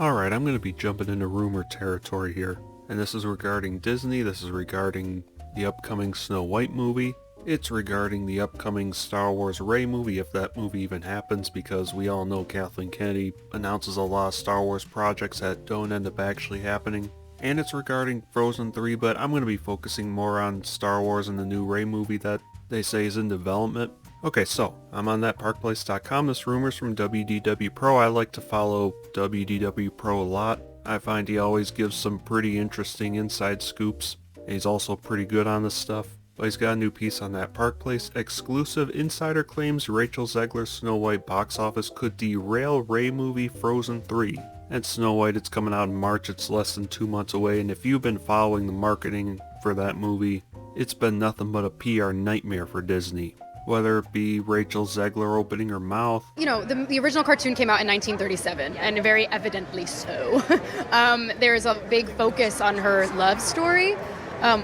Alright, I'm going to be jumping into rumor territory here. And this is regarding Disney, this is regarding the upcoming Snow White movie. It's regarding the upcoming Star Wars Rey movie, if that movie even happens, because we all know Kathleen Kennedy announces a lot of Star Wars projects that don't end up actually happening. And it's regarding Frozen 3, but I'm going to be focusing more on Star Wars and the new Rey movie that they say is in development. Okay, so, I'm on thatparkplace.com. This rumor's from WDW Pro. I like to follow WDW Pro a lot. I find he always gives some pretty interesting inside scoops. And he's also pretty good on this stuff. But he's got a new piece on that Park Place. Exclusive insider claims Rachel Zegler's Snow White box office could derail Rey movie Frozen 3. And Snow White, it's coming out in March. It's less than 2 months away. And if you've been following the marketing for that movie, it's been nothing but a PR nightmare for Disney. Whether it be Rachel Zegler opening her mouth. You know, the original cartoon came out in 1937, and very evidently so. There's a big focus on her love story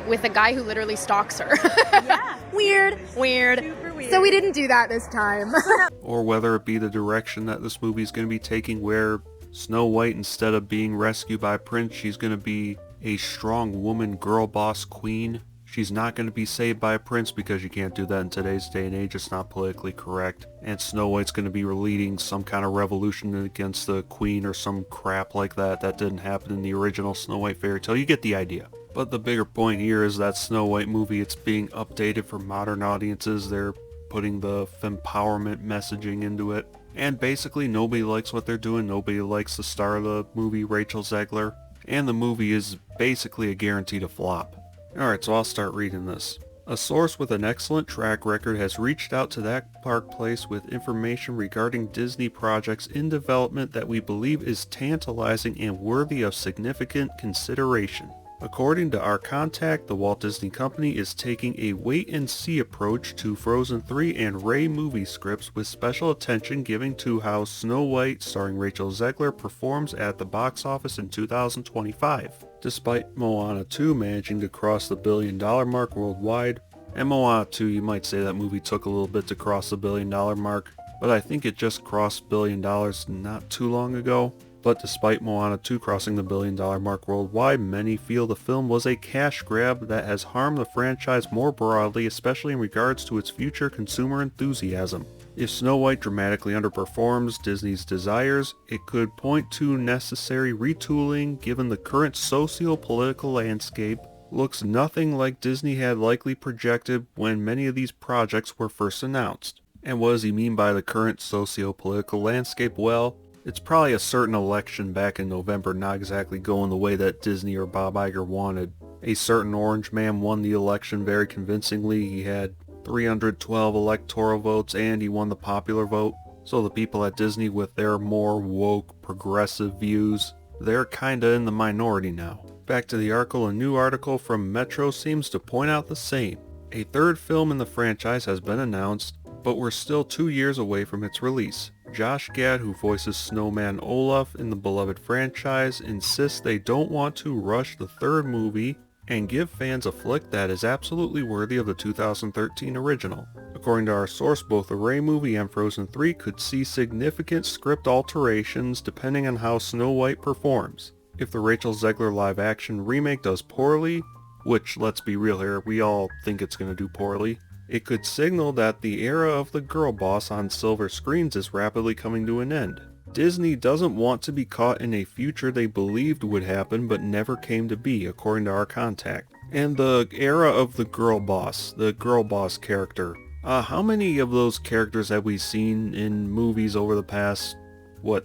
with a guy who literally stalks her. Yeah. Weird. Super weird. So we didn't do that this time. Or whether it be the direction that this movie is going to be taking, where Snow White, instead of being rescued by Prince, she's going to be a strong woman, girl boss queen. She's not going to be saved by a prince, because you can't do that in today's day and age. It's not politically correct. And Snow White's going to be leading some kind of revolution against the queen or some crap like that. That didn't happen in the original Snow White fairy tale. You get the idea. But the bigger point here is that Snow White movie, it's being updated for modern audiences. They're putting the fempowerment messaging into it. And basically nobody likes what they're doing. Nobody likes the star of the movie, Rachel Zegler. And the movie is basically a guarantee to flop. Alright, so I'll start reading this. A source with an excellent track record has reached out to that Park Place with information regarding Disney projects in development that we believe is tantalizing and worthy of significant consideration. According to our contact, the Walt Disney Company is taking a wait-and-see approach to Frozen 3 and Rey movie scripts, with special attention given to how Snow White, starring Rachel Zegler, performs at the box office in 2025. Despite Moana 2 managing to cross the $1 billion mark worldwide, and Moana 2, you might say that movie took a little bit to cross the $1 billion mark, but I think it just crossed $1 billion not too long ago. But despite Moana 2 crossing the $1 billion mark worldwide, many feel the film was a cash grab that has harmed the franchise more broadly, especially in regards to its future consumer enthusiasm. If Snow White dramatically underperforms Disney's desires, it could point to necessary retooling given the current socio-political landscape looks nothing like Disney had likely projected when many of these projects were first announced. And what does he mean by the current socio-political landscape? Well, it's probably a certain election back in November not exactly going the way that Disney or Bob Iger wanted. A certain orange man won the election very convincingly. He had 312 electoral votes and he won the popular vote. So the people at Disney, with their more woke, progressive views, they're kinda in the minority now. Back to the article, a new article from Metro seems to point out the same. A third film in the franchise has been announced, but we're still 2 years away from its release. Josh Gad, who voices Snowman Olaf in the beloved franchise, insists they don't want to rush the third movie and give fans a flick that is absolutely worthy of the 2013 original. According to our source, both the Rey movie and Frozen 3 could see significant script alterations depending on how Snow White performs. If the Rachel Zegler live-action remake does poorly, which, let's be real here, we all think it's going to do poorly, it could signal that the era of the girl boss on silver screens is rapidly coming to an end. Disney doesn't want to be caught in a future they believed would happen but never came to be, according to our contact. And the era of the girl boss character. How many of those characters have we seen in movies over the past,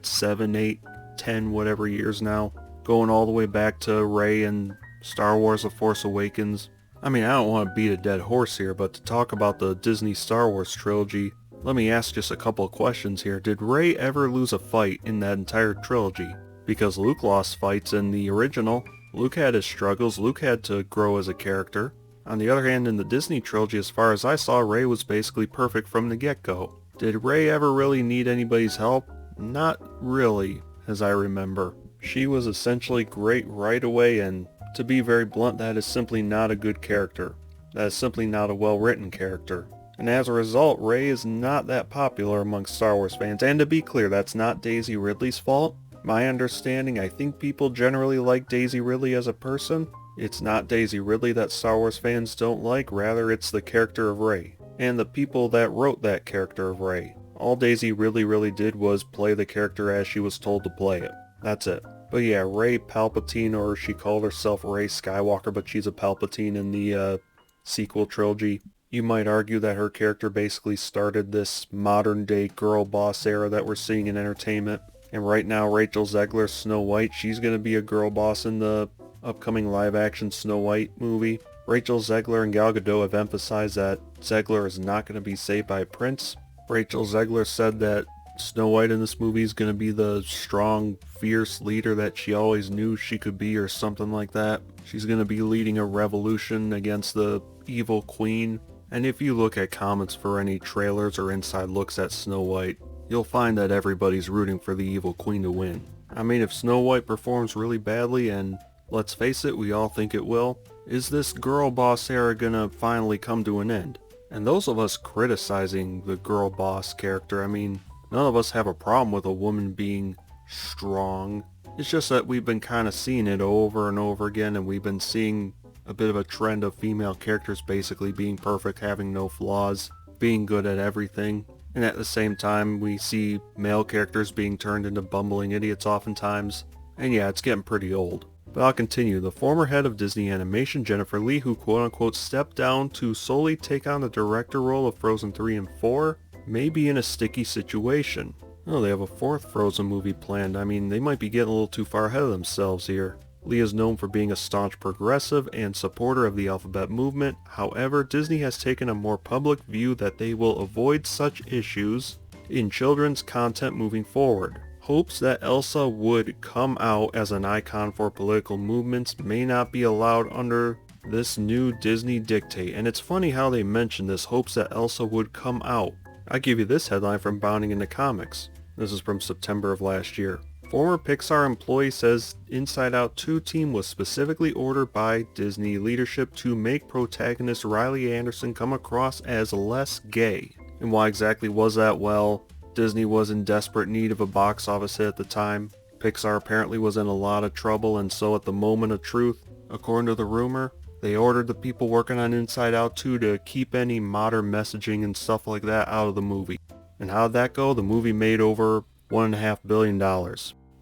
7, 8, 10, whatever years now? Going all the way back to Rey and Star Wars The Force Awakens. I mean, I don't want to beat a dead horse here, but to talk about the Disney Star Wars trilogy, let me ask just a couple of questions here. Did Rey ever lose a fight in that entire trilogy? Because Luke lost fights in the original. Luke had his struggles. Luke had to grow as a character. On the other hand, in the Disney trilogy, as far as I saw, Rey was basically perfect from the get-go. Did Rey ever really need anybody's help? Not really, as I remember. She was essentially great right away, and to be very blunt, that is simply not a good character. That is simply not a well-written character. And as a result, Rey is not that popular amongst Star Wars fans. And to be clear, that's not Daisy Ridley's fault. My understanding, I think people generally like Daisy Ridley as a person. It's not Daisy Ridley that Star Wars fans don't like, rather it's the character of Rey, and the people that wrote that character of Rey. All Daisy Ridley really did was play the character as she was told to play it. That's it. But yeah, Rey Palpatine, or she called herself Rey Skywalker, but she's a Palpatine in the sequel trilogy. You might argue that her character basically started this modern day girl boss era that we're seeing in entertainment. And right now Rachel Zegler's Snow White, she's going to be a girl boss in the upcoming live action Snow White movie. Rachel Zegler and Gal Gadot have emphasized that Zegler is not going to be saved by a prince. Rachel Zegler said that Snow White in this movie is going to be the strong, fierce leader that she always knew she could be, or something like that. She's going to be leading a revolution against the evil queen. And if you look at comments for any trailers or inside looks at Snow White, you'll find that everybody's rooting for the evil queen to win. I mean, if Snow White performs really badly, and let's face it, we all think it will, is this girl boss era gonna finally come to an end? And those of us criticizing the girl boss character, I mean, none of us have a problem with a woman being strong. It's just that we've been kind of seeing it over and over again, and we've been seeing a bit of a trend of female characters basically being perfect, having no flaws, being good at everything. And at the same time, we see male characters being turned into bumbling idiots oftentimes. And yeah, it's getting pretty old. But I'll continue. The former head of Disney Animation, Jennifer Lee, who quote-unquote stepped down to solely take on the director role of Frozen 3 and 4, may be in a sticky situation. Oh, they have a fourth Frozen movie planned. I mean, they might be getting a little too far ahead of themselves here. Lee is known for being a staunch progressive and supporter of the alphabet movement. However, Disney has taken a more public view that they will avoid such issues in children's content moving forward. Hopes that Elsa would come out as an icon for political movements may not be allowed under this new Disney dictate. And it's funny how they mention this, hopes that Elsa would come out. I give you this headline from Bounding into Comics. This is from September of last year. Former Pixar employee says Inside Out 2 team was specifically ordered by Disney leadership to make protagonist Riley Anderson come across as less gay. And why exactly was that? Well, Disney was in desperate need of a box office hit at the time. Pixar apparently was in a lot of trouble, and so at the moment of truth, according to the rumor, they ordered the people working on Inside Out 2 to keep any modern messaging and stuff like that out of the movie. And how'd that go? The movie made over $1.5 billion.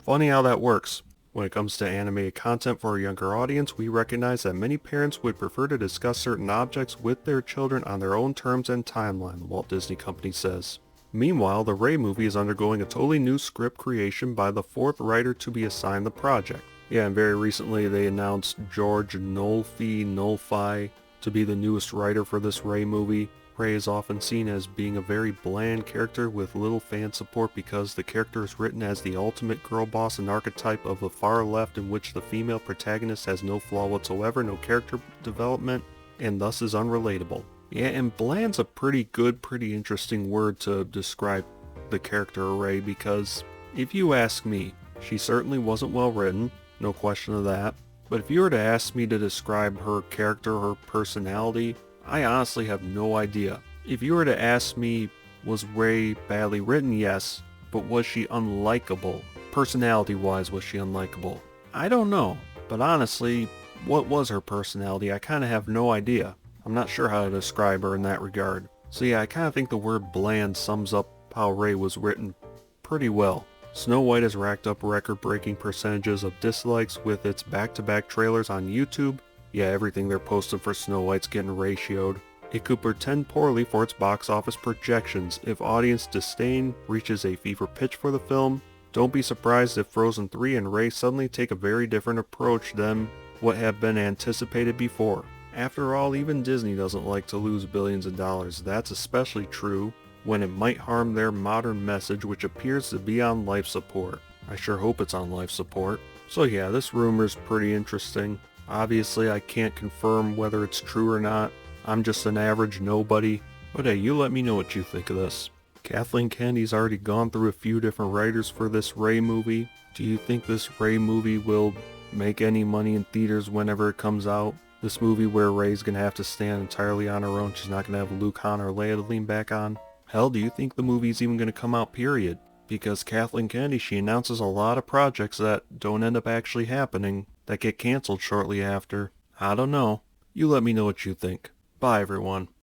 Funny how that works. When it comes to animated content for a younger audience, we recognize that many parents would prefer to discuss certain objects with their children on their own terms and timeline, the Walt Disney Company says. Meanwhile, the Rey movie is undergoing a totally new script creation by the fourth writer to be assigned the project. Yeah, and very recently they announced George Nolfi to be the newest writer for this Rey movie. Rey is often seen as being a very bland character with little fan support because the character is written as the ultimate girl boss and archetype of the far left, in which the female protagonist has no flaw whatsoever, no character development, and thus is unrelatable. Yeah, and bland's a pretty good, pretty interesting word to describe the character of Rey, because if you ask me, she certainly wasn't well written, no question of that, but if you were to ask me to describe her character, her personality, I honestly have no idea. If you were to ask me, was Rey badly written? Yes, but was she unlikable? Personality-wise, was she unlikable? I don't know, but honestly, what was her personality? I kind of have no idea. I'm not sure how to describe her in that regard. So yeah, I kind of think the word bland sums up how Rey was written pretty well. Snow White has racked up record-breaking percentages of dislikes with its back-to-back trailers on YouTube. Yeah, everything they're posting for Snow White's getting ratioed. It could portend poorly for its box office projections if audience disdain reaches a fever pitch for the film. Don't be surprised if Frozen 3 and Rey suddenly take a very different approach than what have been anticipated before. After all, even Disney doesn't like to lose billions of dollars. That's especially true when it might harm their modern message, which appears to be on life support. I sure hope it's on life support. So yeah, this rumor's pretty interesting. Obviously, I can't confirm whether it's true or not. I'm just an average nobody. But hey, you let me know what you think of this. Kathleen Kennedy's already gone through a few different writers for this Rey movie. Do you think this Rey movie will make any money in theaters whenever it comes out? This movie where Rey's gonna have to stand entirely on her own. She's not gonna have Luke, Han, or Leia to lean back on. Hell, do you think the movie's even gonna come out, period? because Kathleen Kennedy, she announces a lot of projects that don't end up actually happening, that get canceled shortly after. I don't know. You let me know what you think. Bye, everyone.